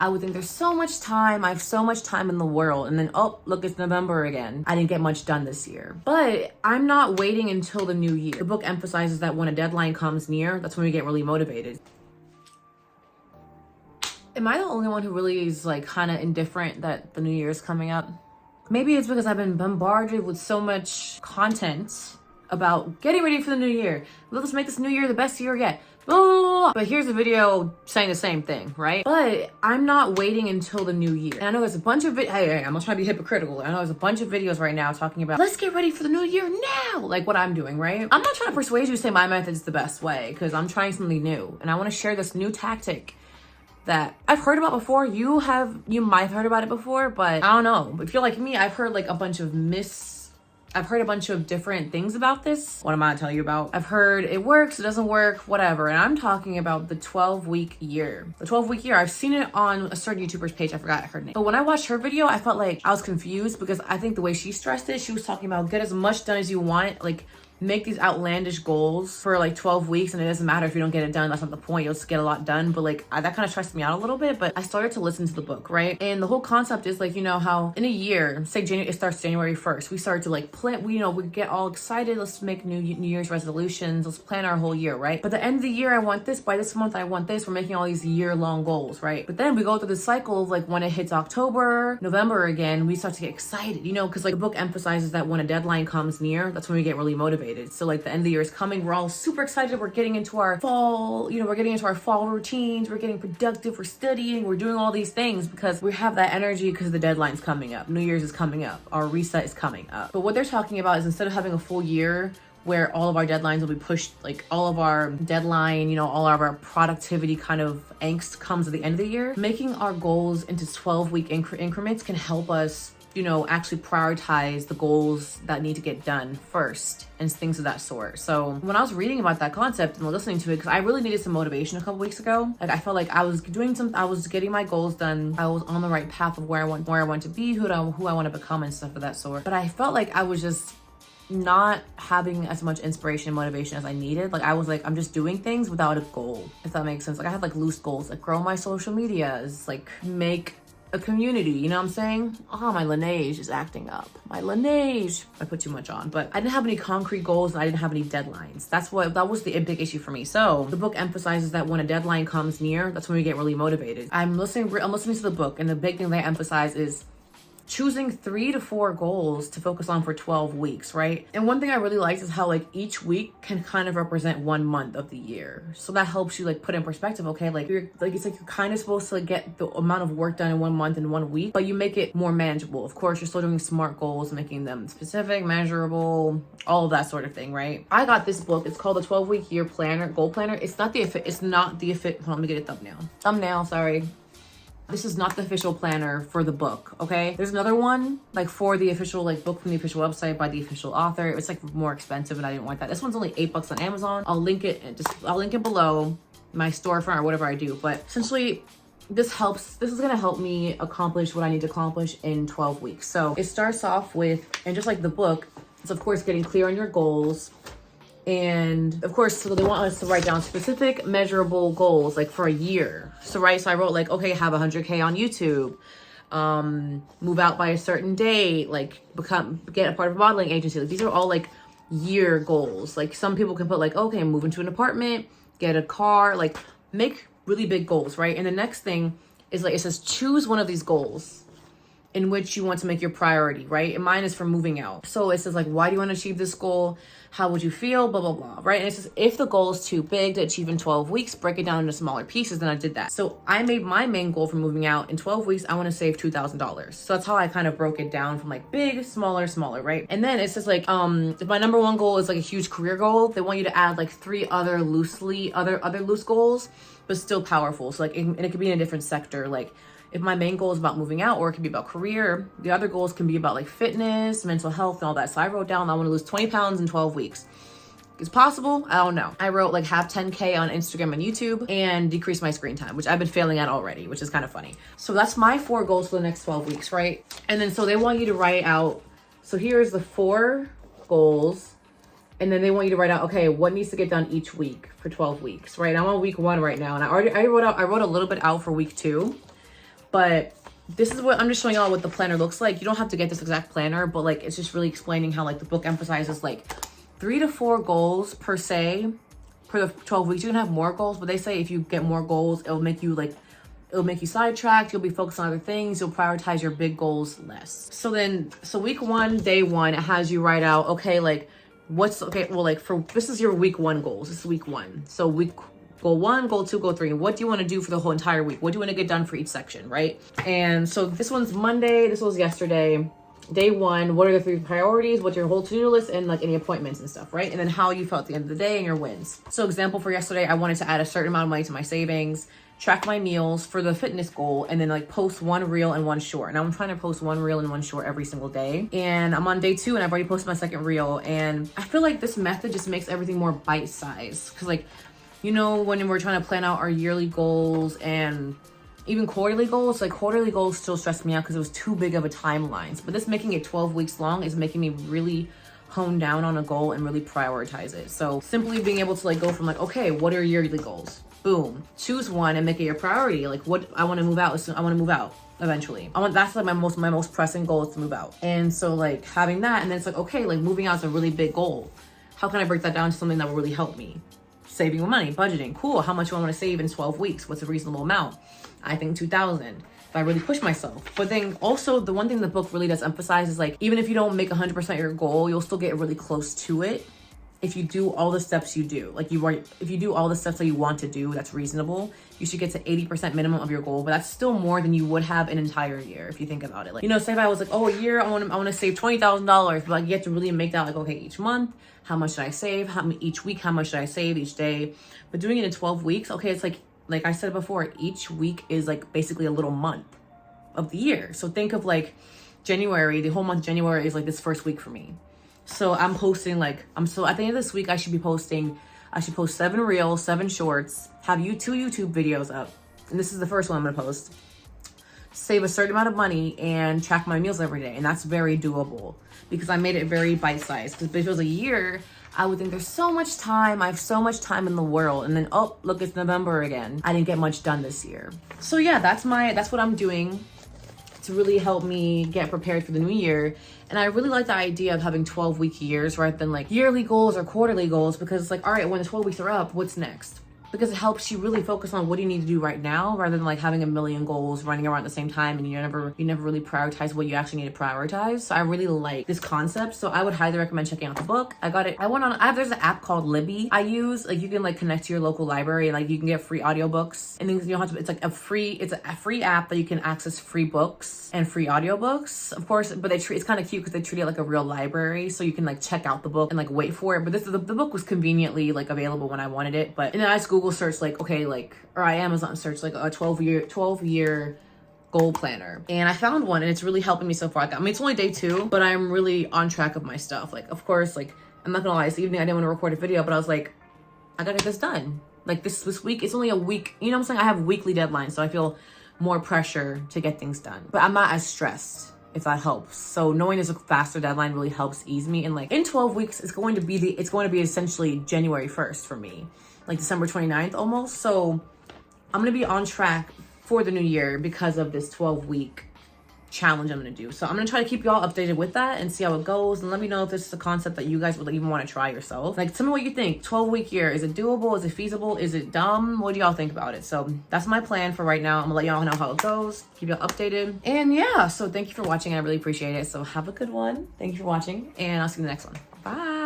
I would think there's so much time. I have so much time in the world. And then, oh, look, it's November again. I didn't get much done this year. But I'm not waiting until the new year. The book emphasizes that when a deadline comes near, that's when we get really motivated. Am I the only one who really is like kind of indifferent that the new year is coming up? Maybe it's because I've been bombarded with so much content about getting ready for the new year. Let's make this new year the best year yet. Blah, blah, blah. But here's a video saying the same thing, right? But I'm not waiting until the new year. And I know there's a bunch of hey, I'm not trying to be hypocritical. I know there's a bunch of videos right now talking about, let's get ready for the new year now. Like what I'm doing, right? I'm not trying to persuade you to say my method is the best way because I'm trying something new. And I want to share this new tactic that I've heard about before. You might have heard about it before, but I don't know. If you're like me, I've heard like a bunch of different things about this. What am I gonna tell you about? I've heard it works, it doesn't work, whatever. And I'm talking about the 12-week year. The 12-week year, I've seen it on a certain YouTuber's page. I forgot her name. But when I watched her video, I felt like I was confused because I think the way she stressed it, she was talking about get as much done as you want, like make these outlandish goals for like 12 weeks and it doesn't matter if you don't get it done. That's not the point. You'll just get a lot done. But like that kind of stressed me out a little bit. But I started to listen to the book, right? And the whole concept is like, you know how in a year, say it starts January 1st, we start to like plan, we get all excited. Let's make New Year's resolutions. Let's plan our whole year, right? But the end of the year, I want this. By this month, I want this. We're making all these year-long goals, right? But then we go through the cycle of like when it hits October, November again, we start to get excited, because like the book emphasizes that when a deadline comes near, that's when we get really motivated. So like the end of the year is coming. We're all super excited. We're getting into our fall, we're getting into our fall routines. We're getting productive. We're studying. We're doing all these things because we have that energy because the deadline's coming up. New Year's is coming up. Our reset is coming up. But what they're talking about is instead of having a full year where all of our deadlines will be pushed, like all of our deadline, all of our productivity kind of angst comes at the end of the year, making our goals into 12-week increments can help us actually prioritize the goals that need to get done first and things of that sort. So when I was reading about that concept and listening to it, because I really needed some motivation a couple weeks ago, like I felt like I was getting my goals done. I was on the right path of where I want to be, who I want to become and stuff of that sort. But I felt like I was just not having as much inspiration and motivation as I needed. Like I was like, I'm just doing things without a goal, if that makes sense. Like I had like loose goals, like grow my social medias, like make a community, you know what I'm saying? Oh, my Laneige is acting up. My Laneige. I put too much on, but I didn't have any concrete goals and I didn't have any deadlines. That was the big issue for me. So the book emphasizes that when a deadline comes near, that's when we get really motivated. I'm listening to the book, and the big thing they emphasize is choosing 3 to 4 goals to focus on for 12 weeks, right? And one thing I really liked is how like each week can kind of represent 1 month of the year. So that helps you like put in perspective, okay? Like it's like you're kind of supposed to like, get the amount of work done in 1 month in 1 week, but you make it more manageable. Of course, you're still doing SMART goals, making them specific, measurable, all of that sort of thing, right? I got this book. It's called the 12-week year planner, goal planner. Hold on, let me get a thumbnail, sorry. This is not the official planner for the book, okay? There's another one, like for the official, like book from the official website by the official author. It's like more expensive and I didn't want that. This one's only $8 on Amazon. I'll link it below my storefront or whatever I do. But essentially, this is gonna help me accomplish what I need to accomplish in 12 weeks. So it starts off with, and just like the book, it's of course getting clear on your goals. And of course, so they want us to write down specific measurable goals, like for a year. So I wrote like, okay, have 100K on YouTube, move out by a certain date, like get a part of a modeling agency. Like these are all like year goals. Like some people can put like, okay, move into an apartment, get a car, like make really big goals, right? And the next thing is like, it says choose one of these goals in which you want to make your priority, right? And mine is for moving out. So it says like, why do you want to achieve this goal? How would you feel? Blah, blah, blah, right? And it says, if the goal is too big to achieve in 12 weeks, break it down into smaller pieces. Then I did that. So I made my main goal for moving out in 12 weeks. I want to save $2,000. So that's how I kind of broke it down from like big, smaller, right? And then it says like, if my number one goal is like a huge career goal, they want you to add like 3 other loose goals, but still powerful. So like, and it could be in a different sector. Like, if my main goal is about moving out, or it could be about career, the other goals can be about like fitness, mental health, and all that. So I wrote down I want to lose 20 pounds in 12 weeks. It's possible. I don't know. I wrote like have 10K on Instagram and YouTube and decrease my screen time, which I've been failing at already, which is kind of funny. So that's my 4 goals for the next 12 weeks, right? And then so they want you to write out, so here's the 4 goals. And then they want you to write out, okay, what needs to get done each week for 12 weeks, right? I'm on week 1 right now. And I wrote a little bit out for week 2. But this is what I'm just showing y'all what the planner looks like. You don't have to get this exact planner, but like it's just really explaining how like the book emphasizes like 3 to 4 goals per se per the 12 weeks. You can have more goals, but they say if you get more goals, it'll make you sidetracked. You'll be focused on other things. You'll prioritize your big goals less. So week 1, day 1, it has you write out, okay, like this is your week 1 goals. This is week 1. So goal 1, goal 2, goal 3. What do you want to do for the whole entire week? What do you want to get done for each section, right? And so this one's Monday. This was yesterday. Day 1, what are the 3 priorities? What's your whole to-do list and like any appointments and stuff, right? And then how you felt at the end of the day and your wins. So example for yesterday, I wanted to add a certain amount of money to my savings, track my meals for the fitness goal, and then like post 1 reel and 1 short. Now I'm trying to post 1 reel and 1 short every single day. And I'm on day 2 and I've already posted my 2nd reel. And I feel like this method just makes everything more bite-sized. Cause like, you know, when we're trying to plan out our yearly goals and even quarterly goals, like quarterly goals still stressed me out because it was too big of a timeline. But this making it 12 weeks long is making me really hone down on a goal and really prioritize it. So simply being able to like go from like, okay, what are your yearly goals? Boom, choose one and make it your priority. Like what I want to move out. I want to move out eventually. That's like my most pressing goal is to move out. And so like having that, and then it's like, okay, like moving out is a really big goal. How can I break that down to something that will really help me? Saving money, budgeting, cool. How much do I want to save in 12 weeks? What's a reasonable amount? I think 2,000 if I really push myself. But then also the one thing the book really does emphasize is like, even if you don't make 100% your goal, you'll still get really close to it if you do all the steps you do. Like if you do all the steps that you want to do, that's reasonable. You should get to 80% minimum of your goal, but that's still more than you would have an entire year if you think about it. Like, you know, say if I was like, oh, a year, I want to save $20,000, but like you have to really make that like, okay, each month, how much should I save? Each week, how much should I save each day? But doing it in 12 weeks, okay, it's like I said before, each week is like basically a little month of the year. So think of like January, the whole month of January is like this first week for me. So I'm posting like, at the end of this week, I should post 7 reels, 7 shorts, have 2 YouTube videos up. And this is the first one I'm gonna post. Save a certain amount of money and track my meals every day. And that's very doable because I made it very bite-sized. Because if it was a year, I would think there's so much time. I have so much time in the world. And then, oh, look, it's November again. I didn't get much done this year. So yeah, that's what I'm doing to really help me get prepared for the new year. And I really like the idea of having 12-week years rather than like yearly goals or quarterly goals, because it's like, all right, when the 12 weeks are up, what's next? Because it helps you really focus on what do you need to do right now rather than like having a million goals running around at the same time and you never really prioritize what you actually need to prioritize. So I really like this concept. So I would highly recommend checking out the book. There's an app called Libby I use. Like you can like connect to your local library and like you can get free audiobooks and things. You don't have to, it's a free app that you can access free books and free audiobooks, of course, but it's kind of cute because they treat it like a real library. So you can like check out the book and like wait for it. But the book was conveniently like available when I wanted it. But and then I just Google search like, okay, like, or I Amazon search like a 12-year goal planner. And I found one and it's really helping me so far. I mean, it's only day 2, but I'm really on track of my stuff. Like, of course, like, I'm not gonna lie, this evening I didn't want to record a video, but I was like, I gotta get this done. Like this week, it's only a week, you know what I'm saying? I have weekly deadlines, so I feel more pressure to get things done. But I'm not as stressed, if that helps. So knowing there's a faster deadline really helps ease me. And like in 12 weeks, it's going to be essentially January 1st for me. Like December 29th almost. So I'm gonna be on track for the new year because of this 12-week challenge I'm gonna do. So I'm gonna try to keep y'all updated with that and see how it goes, and let me know if this is a concept that you guys would even want to try yourself. Like, tell me what you think. 12-week year, is it doable? Is it feasible? Is it dumb? What do y'all think about it? So that's my plan for right now. I'm gonna let y'all know how it goes, keep y'all updated, and yeah, so thank you for watching. I really appreciate it. So have a good one. Thank you for watching, and I'll see you in the next one. Bye.